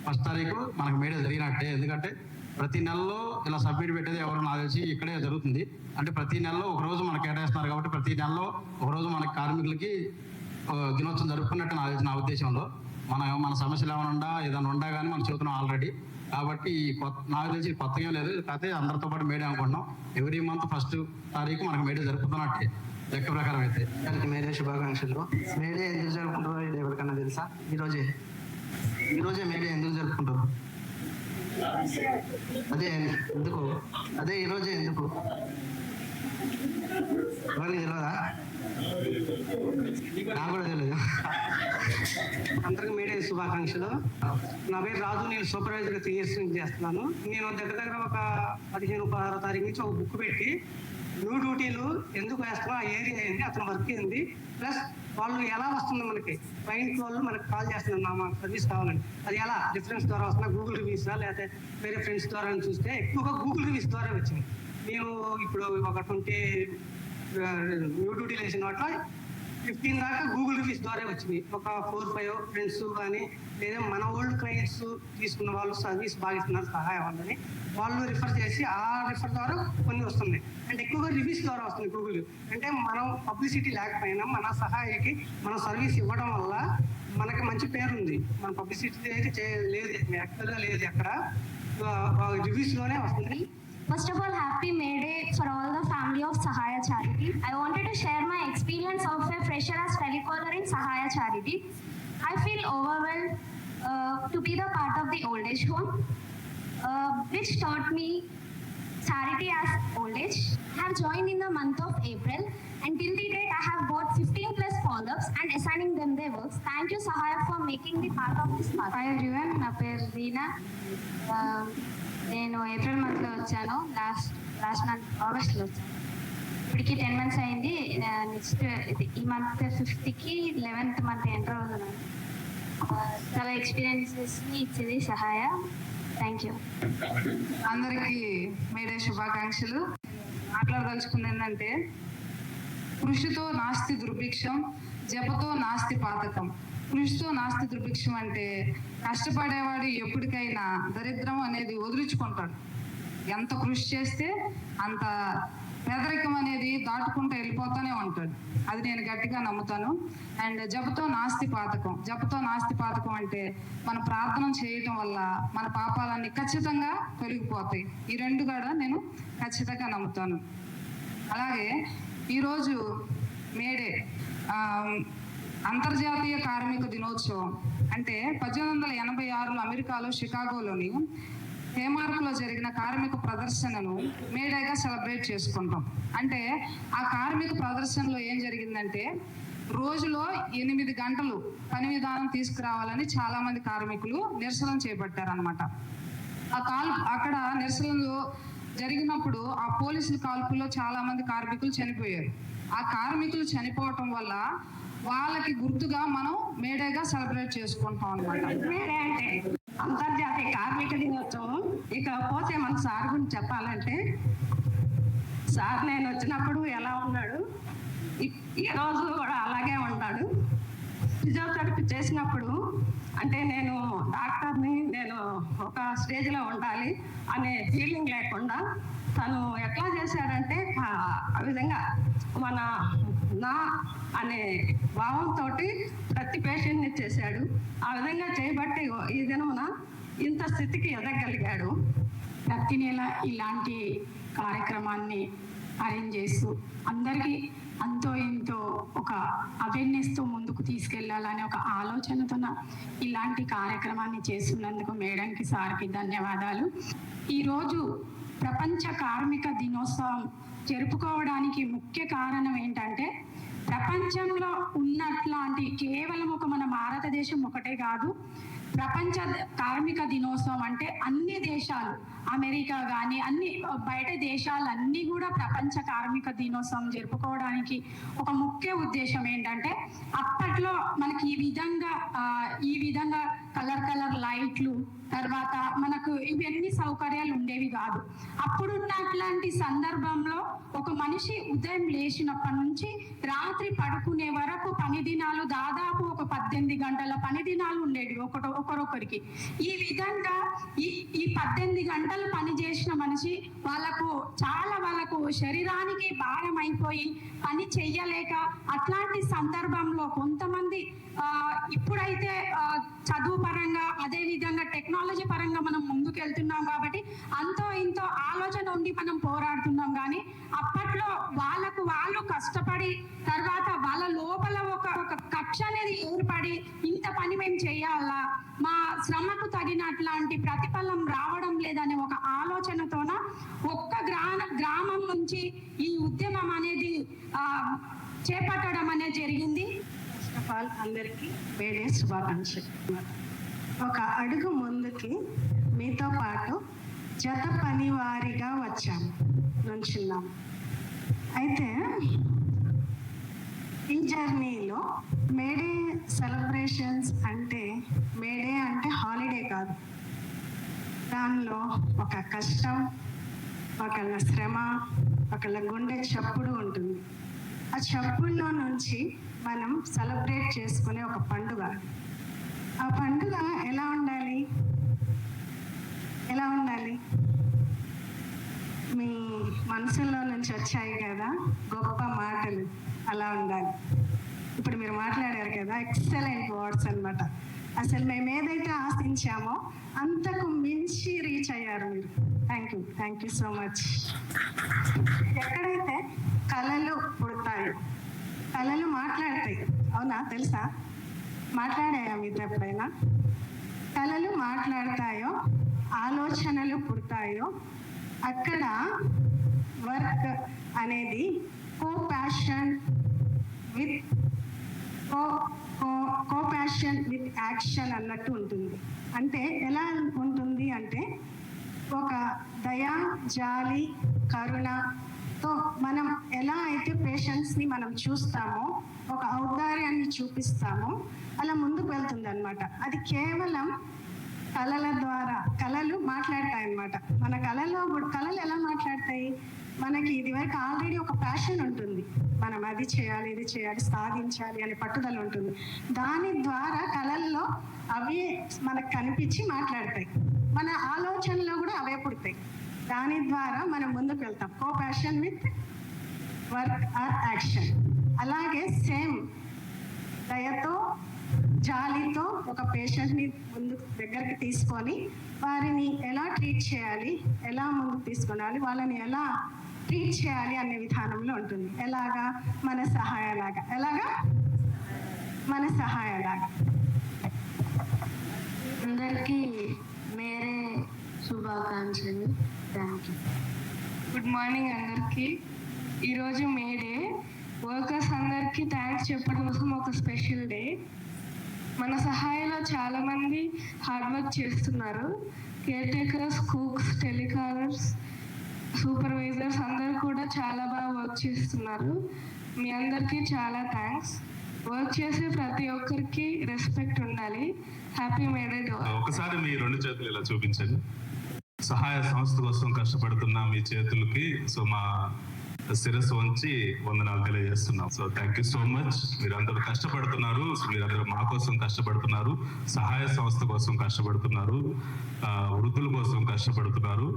1వ తారీఖు మనకు మేడే జరిగినట్టే. ఎందుకంటే ప్రతి నెలలో ఇలా సబ్మిట్ పెట్టేది ఎవరు నాకు తెలిసి ఇక్కడే జరుగుతుంది. అంటే ప్రతి నెలలో ఒకరోజు మనకు కేటాయిస్తున్నారు కాబట్టి ప్రతి నెలలో ఒకరోజు మనకి కార్మికులకి దినోత్సవం జరుపుకున్నట్టు నా ఉద్దేశంలో. మన సమస్యలు ఏదైనా ఉండా కానీ మనం చెబుతున్నాం ఆల్రెడీ. కాబట్టి నాకు తెలిసి కొత్తగా లేదు, కాకపోతే అందరితో పాటు మేడే అనుకుంటున్నాం. ఎవ్రీ మంత్ 1వ తారీఖు మనకు మేడే జరుపుతున్నట్టే లెక్క ప్రకారం అయితే. మేడే శుభాకాంక్షలు. మేడే ఎందుకు జరుపుకుంటారో ఇది ఎవరికన్నా తెలుసా? ఈరోజే మేడే ఎందుకు జరుపుకుంటారు? అదే ఈరోజే ఎందుకు ఎవరికి తెలియదా? నాకు కూడా తెలియదు. అందరికి మేడే శుభాకాంక్షలు. నా పేరు రాజు. నేను సూపర్వైజర్గా 3 years నుంచి చేస్తున్నాను. నేను దగ్గర ఒక 15-16 తారీఖు నుంచి ఒక బుక్ పెట్టి న్యూ డ్యూటీలు ఎందుకు వేస్తున్నాం, ఆ ఏరియా ఏంటి, అతను వర్క్ ఏంది, ప్లస్ వాళ్ళు ఎలా వస్తుంది, మనకి క్లయింట్ వాళ్ళు మనకి కాల్ చేస్తున్నారు మాకు సర్వీస్ కావాలండి, అది ఎలా రిఫరెన్స్ ద్వారా వస్తున్నా, గూగుల్ రివ్యూసా లేకపోతే వేరే ఫ్రెండ్స్ ద్వారా చూస్తే ఎక్కువగా గూగుల్ రివ్యూస్ ద్వారా వచ్చింది. నేను ఇప్పుడు ఒక 20 న్యూ డ్యూటీలు వేసిన వాటిలో 15 దాకా గూగుల్ రివ్యూస్ ద్వారా వచ్చింది. ఒక 4-5 ఫ్రెండ్స్ కానీ లేదా మన ఓల్డ్ క్లయింట్స్ తీసుకున్న వాళ్ళు సర్వీస్ బాగా ఇస్తున్నారు సహాయం వాళ్ళని వాళ్ళు రిఫర్ చేసి ఆ రిఫర్ ద్వారా కొన్ని వస్తున్నాయి. అంటే ఎక్కువగా రివ్యూస్ ద్వారా వస్తుంది గూగుల్. అంటే మనం పబ్లిసిటీ లేకపోయినా మన సహాయకి మనం సర్వీస్ ఇవ్వడం వల్ల మనకి మంచి పేరు ఉంది. మన పబ్లిసిటీ అయితే లేదు, యాక్చువల్గా లేదు, అక్కడ రివ్యూస్లోనే వస్తుంది. First of all, happy May Day for all the family of Sahaya Charity. I wanted to share my experience of a fresher as telecaller in Sahaya Charity. I feel overwhelmed to be the part of the old age home, which taught me charity as old age. I have joined in the month of April and till the date I have got 15 plus follow-ups and assigning them their works. Thank you Sahaya for making me part of this path. Hi everyone, na peru Reena. నేను April మంత్లో వచ్చాను. Last month ఆగస్ట్లో వచ్చాను. ఇప్పటికి 10 months అయింది. Next ఈ month 5th 11th month enter అవుతున్నాను. చాలా ఎక్స్పీరియన్సెస్ని ఇచ్చేది సహాయ. Thank you. అందరికీ మేడే శుభాకాంక్షలు. మాట్లాడదలుచుకుంది ఏంటంటే, కృషితో నాస్తి దుర్భిక్షం, జపతో నాస్తి పాతకం. కృషితో నాస్తి దుర్భిక్షం అంటే కష్టపడేవాడు ఎప్పటికైనా దరిద్రం అనేది వదిలించుకుంటాడు. ఎంత కృషి చేస్తే అంత పేదరికం అనేది దాటుకుంటూ వెళ్ళిపోతూనే ఉంటాడు. అది నేను గట్టిగా నమ్ముతాను. అండ్ జపతో నాస్తి పాతకం అంటే మన ప్రార్థన చేయటం వల్ల మన పాపాలన్నీ ఖచ్చితంగా తొలగిపోతాయి. ఈ 2 కూడా నేను ఖచ్చితంగా నమ్ముతాను. అలాగే ఈరోజు మేడే అంతర్జాతీయ కార్మిక దినోత్సవం. అంటే 1886లో అమెరికాలో షికాగోలోని హేమార్క్లో జరిగిన కార్మిక ప్రదర్శనను మేడేగా సెలబ్రేట్ చేసుకుంటాం. అంటే ఆ కార్మిక ప్రదర్శనలో ఏం జరిగిందంటే, రోజులో 8 గంటలు పని విధానం తీసుకురావాలని చాలా మంది కార్మికులు నిరసన చేపట్టారనమాట. అక్కడ నిరసనలు జరిగినప్పుడు ఆ పోలీసుల కాల్పుల్లో చాలా మంది కార్మికులు చనిపోయారు. ఆ కార్మికులు చనిపోవటం వల్ల వాళ్ళకి గుర్తుగా మనం మేడేగా సెలబ్రేట్ చేసుకుంటాం అనమాట. మేడే అంటే అంతర్జాతీయ కార్మిక దినోత్సవం. ఇకపోతే మన సార్ గురించి చెప్పాలంటే, సార్ నేను వచ్చినప్పుడు ఎలా ఉన్నాడు, ఈ రోజు కూడా అలాగే ఉంటాడు. ఫిజియోథెరపీ చేసినప్పుడు అంటే నేను డాక్టర్ని, నేను ఒక స్టేజ్లో ఉండాలి అనే ఫీలింగ్ లేకుండా తను ఎట్లా చేశాడంటే ఆ విధంగా నా అనే భావంతో ప్రతి పేషెంట్ని చేశాడు. ఆ విధంగా చేయబట్టి ఈ దినమున ఇంత స్థితికి ఎదగలిగాడు. ప్రతి నెల ఇలాంటి కార్యక్రమాన్ని అరేంజ్ చేస్తూ అందరికీ అంతో ఎంతో ఒక అవేర్నెస్తో ముందుకు తీసుకెళ్లాలనే ఒక ఆలోచనతో ఇలాంటి కార్యక్రమాన్ని చేస్తున్నందుకు మేడంకి, సార్కి ధన్యవాదాలు. ఈరోజు ప్రపంచ కార్మిక దినోత్సవం జరుపుకోవడానికి ముఖ్య కారణం ఏంటంటే, ప్రపంచంలో ఉన్నట్లాంటి కేవలం మన భారతదేశం ఒకటే కాదు, ప్రపంచ కార్మిక దినోత్సవం అంటే అన్ని దేశాలు, అమెరికా కానీ అన్ని బయట దేశాలన్నీ కూడా ప్రపంచ కార్మిక దినోత్సవం జరుపుకోవడానికి ఒక ముఖ్య ఉద్దేశం ఏంటంటే, అప్పట్లో మనకి ఈ విధంగా కలర్ లైట్లు, తర్వాత మనకు ఇవన్నీ సౌకర్యాలు ఉండేవి కాదు. అప్పుడున్నట్లాంటి సందర్భంలో ఒక మనిషి ఉదయం లేచినప్పటి నుంచి రాత్రి పడుకునే వరకు పని దినాలు దాదాపు ఒక 18 గంటల పని దినాలు ఉండేవి ఒకరొకరికి. ఈ విధంగా ఈ 18 గంటలు పని చేసిన మనిషి వాళ్ళకు శరీరానికి భారం అయిపోయి పని చెయ్యలేక అట్లాంటి సందర్భంలో కొంతమంది ఇప్పుడైతే చదువు పరంగా అదే విధంగా టెక్నాలజీ పరంగా మనం ముందుకెళ్తున్నాం కాబట్టి అంతో ఇంతో ఆలోచన ఉండి మనం పోరాడుతున్నాం. కానీ అప్పట్లో వాళ్ళు కష్టపడి తర్వాత వాళ్ళ లోపల ఒక కక్ష అనేది ఏర్పడి ఇంత పని మేము చేయాలా, మా శ్రమకు తగినట్లాంటి ప్రతిఫలం రావడం లేదనే ఒక ఆలోచనతోన ఒక్క గ్రామం నుంచి ఈ ఉద్యమం అనేది చేపట్టడం అనేది జరిగింది. ఫస్ట్ ఆఫ్ ఆల్ అందరికీ మేడే శుభాకాంక్షలు. ఒక అడుగు ముందుకి మీతో పాటు జత పనివారిగా వచ్చాము, నుంచున్నాము. అయితే ఈ జర్నీలో మేడే సెలబ్రేషన్స్ అంటే మేడే అంటే హాలిడే కాదు, దానిలో ఒక కష్టం, ఒకళ్ళ శ్రమ, ఒకళ్ళ గుండె చప్పుడు ఉంటుంది. ఆ చప్పుల్లో నుంచి మనం సెలబ్రేట్ చేసుకునే ఒక పండుగ. ఆ పండుగ ఎలా ఉండాలి? మీ మనసులో నుంచి వచ్చాయి కదా గొప్ప మాటలు, అలా ఉండాలి. ఇప్పుడు మీరు మాట్లాడారు కదా, ఎక్సలెంట్ వర్డ్స్ అన్నమాట. అసలు మేము ఏదైతే ఆశించామో అంతకు మించి రీచ్ అయ్యారు మీరు. Thank you so much. ఎక్కడైతే కళలు పుడతాయో, కళలు మాట్లాడతాయి, అవునా? తెలుసా? మాట్లాడాయా మీతో ఎప్పుడైనా? కళలు మాట్లాడతాయో, ఆలోచనలు పుడతాయో, అక్కడ వర్క్ అనేది కోపాషన్ విత్ యాక్షన్ అన్నట్టు ఉంటుంది. అంటే ఎలా ఉంటుంది అంటే ఒక దయ, జాలి, కరుణతో మనం ఎలా అయితే పేషెంట్స్ని మనం చూస్తామో, ఒక ఔదార్యాన్ని చూపిస్తామో అలా ముందుకు వెళ్తుంది అనమాట. అది కేవలం కళల ద్వారా. కళలు మాట్లాడతాయి అన్నమాట. మన కళలు ఎలా మాట్లాడతాయి? మనకి ఇదివరకు ఆల్రెడీ ఒక ప్యాషన్ ఉంటుంది, మనం అది చేయాలి, ఇది చేయాలి, సాధించాలి అనే పట్టుదల ఉంటుంది. దాని ద్వారా కళల్లో అవి మనకు కనిపించి మాట్లాడతాయి. మన ఆలోచనలో కూడా అవే పుడతాయి. దాని ద్వారా మనం ముందుకు వెళ్తాం. కోపాషన్ విత్ వర్క్ ఆర్ యాక్షన్. అలాగే సేమ్ దయతో, జాలితో ఒక పేషెంట్ని దగ్గరికి తీసుకొని వారిని ఎలా ట్రీట్ చేయాలి, ఎలా ముందుకు తీసుకురావాలి, వాళ్ళని ఎలా ట్రీట్ చేయాలి అనే విధానంలో ఉంటుంది. ఎలాగా? మన సహాయలాగా. అందరికీ మేరే శుభాకాంక్షలు. Thank you. గుడ్ మార్నింగ్ అందరికీ. ఈరోజు మేడే. వర్కర్స్ అందరికీ థ్యాంక్స్ చెప్పడం కోసం ఒక స్పెషల్ డే. మన సహాయంలో చాలామంది హార్డ్ వర్క్ చేస్తున్నారు. Caretakers, cooks, telecallers, supervisors అందరూ కూడా చాలా బాగా వర్క్ చేస్తున్నారు. మీ అందరికీ చాలా థ్యాంక్స్. వర్క్ చేసే ప్రతి ఒక్కరికి రెస్పెక్ట్ ఉండాలి. Happy May Day day. ఒకసారి మీ 2 చేతులు ఇలా చూపించండి. సహాయ సంస్థ కోసం కష్టపడుతున్న మీ చేతులకి మా శిరస్సు వంచి వందనాలు తెలియజేస్తున్నాం. Thank you so much. మీరందరూ కష్టపడుతున్నారు, మీరందరూ మా కోసం కష్టపడుతున్నారు, సహాయ సంస్థ కోసం కష్టపడుతున్నారు, వృద్ధుల కోసం కష్టపడుతున్నారు,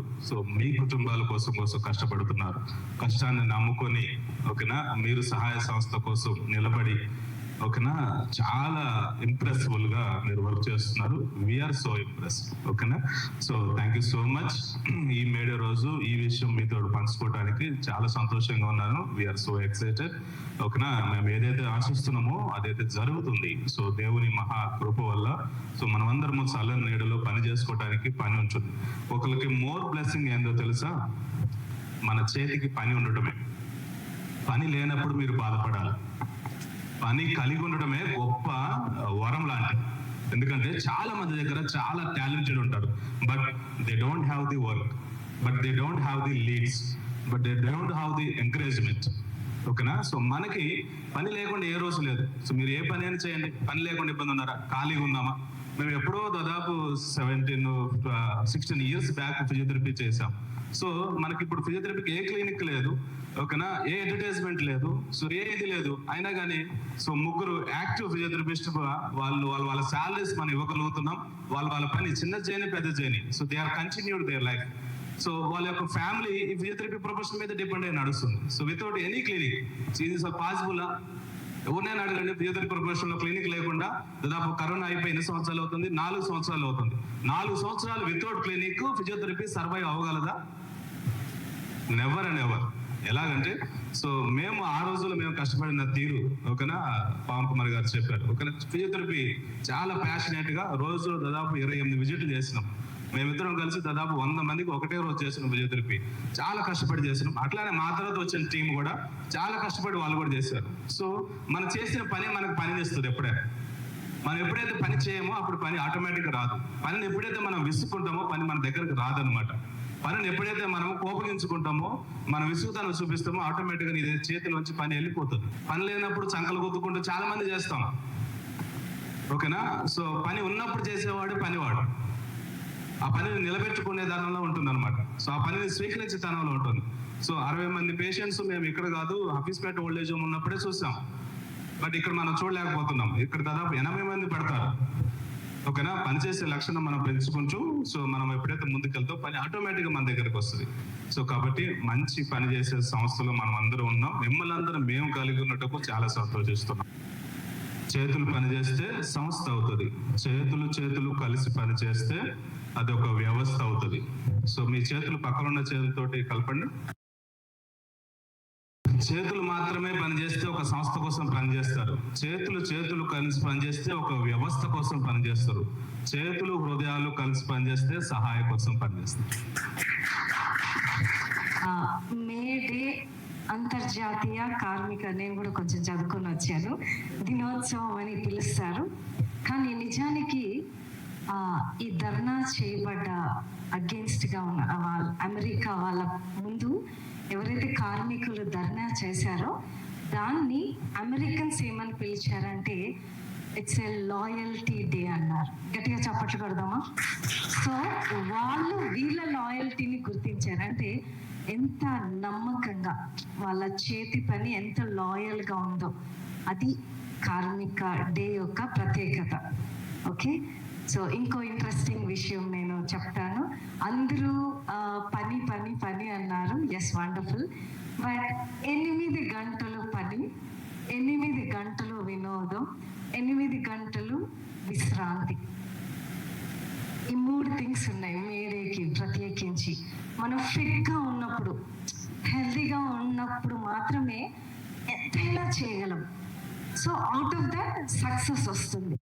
మీ కుటుంబాల కోసం కష్టపడుతున్నారు. కష్టాన్ని నమ్ముకొని ఓకేనా మీరు సహాయ సంస్థ కోసం నిలబడి ఓకేనా చాలా ఇంప్రెసిబుల్ గా మీరు వర్క్ చేస్తున్నారు. We're so impressed. ఓకేనా. Thank you so much. ఈ మేడే రోజు ఈ విషయం మీతో పంచుకోవడానికి చాలా సంతోషంగా ఉన్నాను. We're so excited. ఓకేనా. మేము ఏదైతే ఆశిస్తున్నామో అదైతే జరుగుతుంది. దేవుని మహా కృప వల్ల మనమందరము చల్లని నీడలో పని చేసుకోవడానికి పని ఉంటుంది. ఒకరికి మోర్ బ్లెస్సింగ్ ఏందో తెలుసా? మన చేతికి పని ఉండటమే. పని లేనప్పుడు మీరు బాధపడాలి. పని కలిగి ఉండడమే గొప్ప వరం లాంటిది. ఎందుకంటే చాలా మంది దగ్గర చాలా టాలెంటెడ్ ఉంటారు, but they don't have the work, but they don't have the leads, but they don't have the encouragement. ఓకేనా. మనకి పని లేకుండా ఏ రోజు లేదు. మీరు ఏ పని అయినా చేయండి. పని లేకుండా ఇబ్బంది ఉన్నారా? ఖాళీగా ఉన్నామా? మేము ఎప్పుడో దాదాపు 16 ఇయర్స్ బ్యాక్ ఫిజియోథెరపీ చేసాం. సో మనకి ఇప్పుడు ఫిజియోథెరపీకి ఏ క్లినిక్ లేదు, ఓకేనా, ఏ అడ్వర్టైజ్మెంట్ లేదు, సో ఏ ఇది లేదు. అయినా కానీ సో ముగ్గురు యాక్టివ్ ఫిజియోథెరపిస్ట్ వాళ్ళ శాలరీస్ మనం ఇవ్వగలుగుతున్నాం. వాళ్ళ పని చిన్న చేయని పెద్ద చేయని, so they are continued their life. So వాళ్ళ యొక్క ఫ్యామిలీ ఈ ఫిజియోథెరపీ ప్రొఫెషన్ మీద డిపెండ్ అయి నడుస్తుంది. సో వితౌట్ ఎనీ క్లినిక్ ఇది పాసిబులా? ఎవరినైనా అడగండి, ఫిజియోథెరపీ ప్రొఫెషన్ లో క్లినిక్ లేకుండా దాదాపు కరోనా అయిపోయి ఎన్ని సంవత్సరాలు అవుతుంది? 4 సంవత్సరాలు అవుతుంది. 4 సంవత్సరాలు వితౌట్ క్లినిక్ ఫిజియోథెరపీ సర్వైవ్ అవ్వగలదా? Never and ever. ఎలాగంటే సో మేము ఆ రోజుల్లో మేము కష్టపడిన తీరు, ఓకేనా, పవన్ కుమార్ గారు చెప్పారు. ఓకేనా, ఫిజియోథెరపీ చాలా ప్యాషనేట్ గా రోజులో దాదాపు 28 విజిట్లు చేసినాం. మేమిద్దరం కలిసి దాదాపు 100 మందికి ఒకటే రోజు చేసినాం ఫిజియోథెరపీ. చాలా కష్టపడి చేసినాం. అట్లానే మా తర్వాత వచ్చిన టీం కూడా చాలా కష్టపడి వాళ్ళు కూడా చేశారు. సో మనం చేసిన పని మనకు పని చేస్తుంది. మనం ఎప్పుడైతే పని చేయమో అప్పుడు పని ఆటోమేటిక్గా రాదు. పనిని ఎప్పుడైతే మనం విసుక్కుంటామో పని మన దగ్గరకు రాదనమాట. పనిని ఎప్పుడైతే మనం కోపగించుకుంటామో, మనం విసుగుతాను చూపిస్తామో ఆటోమేటిక్గా నీ చేతిలోంచి పని వెళ్ళిపోతుంది. పని లేనప్పుడు చంకలు గుద్దుకుంటూ చాలా మంది చేస్తాం, ఓకేనా. సో పని ఉన్నప్పుడు చేసేవాడు పనివాడు ఆ పనిని నిలబెట్టుకునే దానిలో ఉంటుంది అనమాట. సో ఆ పనిని స్వీకరించే తనంలో ఉంటుంది. సో 60 మంది పేషెంట్స్ మేము ఇక్కడ కాదు హఫీస్పేట ఓల్డేజ్ హోమ్ ఉన్నప్పుడే చూసాం. బట్ ఇక్కడ మనం చూడలేకపోతున్నాం. ఇక్కడ దాదాపు 80 మంది పడతారు, ఓకేనా. పనిచేసే లక్షణం మనం పెంచుకుంటూ సో మనం ఎప్పుడైతే ముందుకెళ్తాం పని ఆటోమేటిక్గా మన దగ్గరకు వస్తుంది. సో కాబట్టి మంచి పని చేసే సంస్థలో మనం అందరూ ఉన్నాం. మిమ్మల్ని అందరం మేము కలిగి ఉన్నట్టుకు చాలా సంతోషిస్తున్నాం. చేతులు పనిచేస్తే సంస్థ అవుతుంది. చేతులు కలిసి పనిచేస్తే అది ఒక వ్యవస్థ అవుతుంది. సో మీ చేతులు పక్కనున్న చేతులతోటి కలపండి. చేతులు మాత్రమే పనిచేస్తే ఒక సంస్థ కోసం పనిచేస్తారు. చేతులు కలిసి పనిచేస్తే ఒక వ్యవస్థ కోసం పనిచేస్తారు. చేతులు హృదయాలు కలిసి పనిచేస్తే సహాయం కోసం పనిచేస్తారు. మే డే అంతర్జాతీయ కార్మిక, నేను కూడా కొంచెం చదువుకొని వచ్చాను, దినోత్సవం అని పిలుస్తారు. కానీ నిజానికి ఈ ధర్నా చేయబడ్డ అగేన్స్ట్గా ఉన్న అమెరికా వాళ్ళ ముందు ఎవరైతే కార్మికులు ధర్నా చేశారో దాన్ని అమెరికన్స్ ఏమని పిలిచారంటే ఇట్స్ ఏ లాయల్టీ డే అన్నారు. గట్టిగా చప్పట్లు కొడదామా? సో వాళ్ళు వీళ్ళ లాయల్టీని గుర్తించారు. అంటే ఎంత నమ్మకంగా వాళ్ళ చేతి పని ఎంత లాయల్గా ఉందో అది కార్మిక డే యొక్క ప్రత్యేకత. ఓకే, సో ఇంకో ఇంట్రెస్టింగ్ విషయం నేను చెప్తాను. అందరూ పని పని పని అన్నారు. Yes, wonderful. బట్ 8 గంటలు పని, 8 గంటలు వినోదం, 8 గంటలు విశ్రాంతి. ఈ 3 థింగ్స్ ఉన్నాయి మేడేకి ప్రత్యేకించి. మనం ఫిట్గా ఉన్నప్పుడు, హెల్తీగా ఉన్నప్పుడు మాత్రమే ఎంతైనా చేయగలం. So out of that success వస్తుంది.